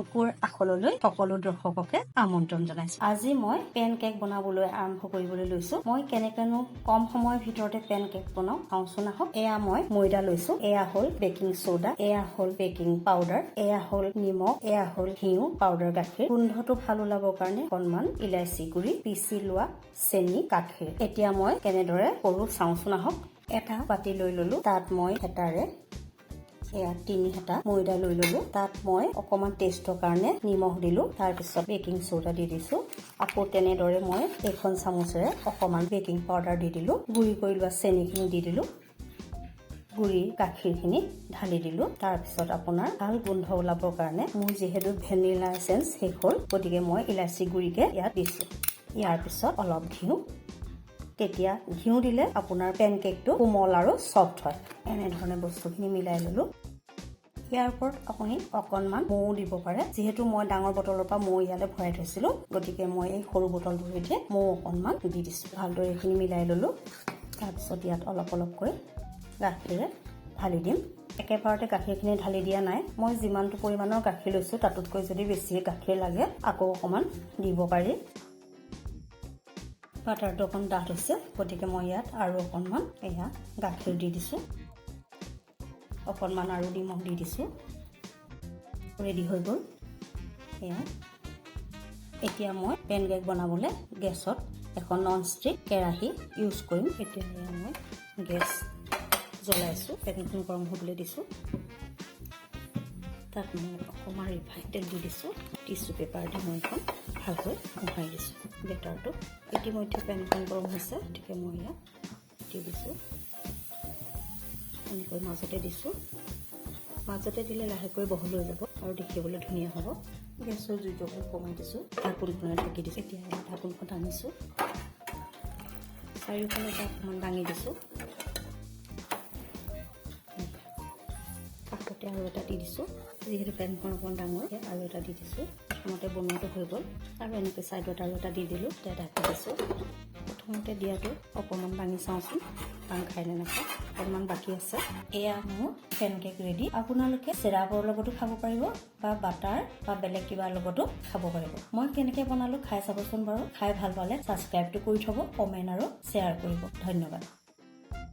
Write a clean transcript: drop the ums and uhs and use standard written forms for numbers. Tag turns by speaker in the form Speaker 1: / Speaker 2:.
Speaker 1: অংকুৰ আখললৈ সকলো দৰ্শককে আমন্ত্ৰণ জনাইছো। আজি মই পেনকেক বনাবলৈ আৰম্ভ কৰিবলৈ লৈছো। মই কেনেকেনো কম সময়ৰ ভিতৰতে পেনকেক বনাও চাওঁচোন আহক। এয়া মই ময়দা লৈছো, এয়া হ'ল বেকিং সোডা, এয়া হ'ল বেকিং পাউডাৰ, এয়া হ'ল নিমখ, এয়া হ'ল ঘিউ, পাউডাৰ গাখীৰ, গোন্ধটো ভাল ওলাবৰ কাৰণে অকণমান ইলাইচি গুড়ি, পিচি লোৱা চেনি, গাখীৰ। এতিয়া মই কেনেদৰে কৰো চাওঁচোন আহক। এটা বাতি লৈ ললো, তাত মই হেতাৰে এয়া 3 হেতা ময়দা লৈ ললো, তাত মই অকমান টেষ্টৰ কাৰণে নিমখ দিলো, তাৰ পিছত বেকিং সোডা দি দিছো। আকৌ তেনেদৰে মই এখন চামুচেৰে অকমান বেকিং পাউডাৰ দি দিলো, গুড়ি কৰি লোৱা চেনিখিনি দি দিলো, গুড়ি গাখীৰখিনি ঢালি দিলো। তাৰ পিছত আপোনাৰ ভাল গোন্ধ ওলাবৰ কাৰণে মোৰ যিহেতু ভেনিলা এসেন্স শেষ হ'ল, গতিকে মই ইলাচি গুড়িকে ইয়াত দিছো। ইয়াৰ পিছত অলপ ঘিউ, তেতিয়া ঘিউ দিলে আপোনাৰ পেনকেকটো কোমল আৰু সফ্ট হয়। এনেধৰণে বস্তুখিনি মিলাই ললো। ইয়াৰ ওপৰত আপুনি অকণমান মৌ দিব পাৰে। যিহেতু মই ডাঙৰ বটলৰ পৰা মৌ ইয়ালৈ ভৰাই থৈছিলো, গতিকে মই এই সৰু বটলটোৰ সৈতে মৌ অকণমান দি দিছো। ভালদৰে এইখিনি মিলাই ললো। তাৰপিছত ইয়াত অলপ অলপকৈ গাখীৰে ঢালি দিম। একেবাৰতে গাখীৰখিনি ঢালি দিয়া নাই, মই যিমানটো পৰিমাণৰ গাখীৰ লৈছো তাতোতকৈ যদি বেছি গাখীৰ লাগে আকৌ অকণমান দিব পাৰি। বাটাৰটো অকণ ডাঠ হৈছে, গতিকে মই ইয়াত আৰু অকণমান এয়া গাখীৰ দি দিছো, অকণমান আৰু নিমখ দি দিছো। ৰেডি হৈ গ'ল এয়া। এতিয়া মই পেনকেক বনাবলৈ গেছত এখন নন ষ্টিক কেৰাহী ইউজ কৰিম। এতিয়া মই গেছ জ্বলাইছো, পেনখন গৰম হ'বলৈ দিছো। তাত মই অকণমান ৰিফাইন তেল দি দিছো, টিচু পেপাৰ দি মই এখন ভালকৈ মোহাৰি দিছো বেটাৰটো। ইতিমধ্যে পেনখন গৰম হৈছে, গতিকে মই ইয়াত দি দিছো, এনেকৈ মাজতে দিছো। মাজতে দিলে লাহেকৈ বহল হৈ যাব আৰু দেখিবলৈ ধুনীয়া হ'ব। গেছৰ জুইটো কমাই দিছো, ঢাকোনখনে ঢাকি দিছো। এতিয়া ঢাকোনখন দাঙিছো, চাৰিওফালে অকণমান দাঙি দিছো, কাষতে আৰু এটা দি দিছো। যিহেতু পেনখন অকণমান ডাঙৰ, আৰু এটা দি দিছো। প্ৰথমতে বনোৱাটো হৈ গ'ল আৰু এনেকৈ ছাইডত আৰু এটা দি দিলো, এতিয়া ঢাকি দিছো। প্ৰথমতে দিয়াটো অকণমান দাঙি চাওঁচোন, টান খাই নে নাখায়। অকণমান বাকী আছে। এয়া মোৰ পেনকেক ৰেডি। আপোনালোকে চিৰাপৰ লগতো খাব পাৰিব বা বাটাৰ বা বেলেগ কিবাৰ লগতো খাব পাৰিব। মই কেনেকৈ বনালো খাই চাবচোন বাৰু। খাই ভাল পালে ছাবস্ক্ৰাইবটো কৰি থ'ব, কমেণ্ট আৰু শ্বেয়াৰ কৰিব। ধন্যবাদ।